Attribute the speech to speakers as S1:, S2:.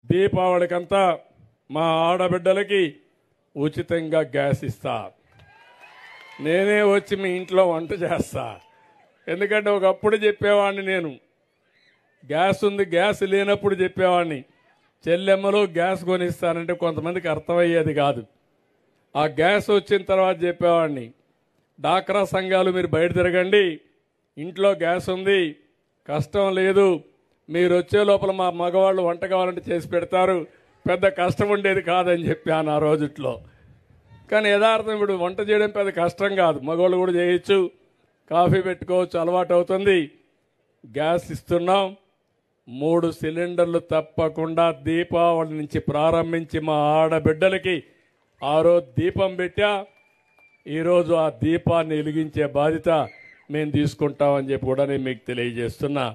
S1: దీపావళికంతా మా ఆడబిడ్డలకి ఉచితంగా గ్యాస్ ఇస్తా. నేనే వచ్చి మీ ఇంట్లో వంట చేస్తా. ఎందుకంటే ఒకప్పుడు చెప్పేవాడిని, నేను గ్యాస్ ఉంది, గ్యాస్ లేనప్పుడు చెప్పేవాడిని చెల్లెమ్మలో గ్యాస్ కొనిస్తానంటే కొంతమందికి అర్థమయ్యేది కాదు. ఆ గ్యాస్ వచ్చిన తర్వాత చెప్పేవాడిని, డాక్రా సంఘాలు మీరు బయట తిరగండి, ఇంట్లో గ్యాస్ ఉంది, కష్టం లేదు, మీరు వచ్చే లోపల మా మగవాళ్ళు వంట కావాలంటే చేసి పెడతారు, పెద్ద కష్టం ఉండేది కాదని చెప్పాను ఆ రోజుట్లో. కానీ యథార్థం ఇప్పుడు వంట చేయడం పెద్ద కష్టం కాదు, మగవాళ్ళు కూడా చేయొచ్చు, కాఫీ పెట్టుకోవచ్చు, అలవాటు అవుతుంది. గ్యాస్ ఇస్తున్నాం, 3 సిలిండర్లు తప్పకుండా దీపావళి నుంచి ప్రారంభించి మా ఆడబిడ్డలకి ఆ రోజు దీపం పెట్టా. ఈరోజు ఆ దీపాన్ని వెలిగించే బాధ్యత మేము తీసుకుంటామని చెప్పి కూడా నేను మీకు తెలియజేస్తున్నా.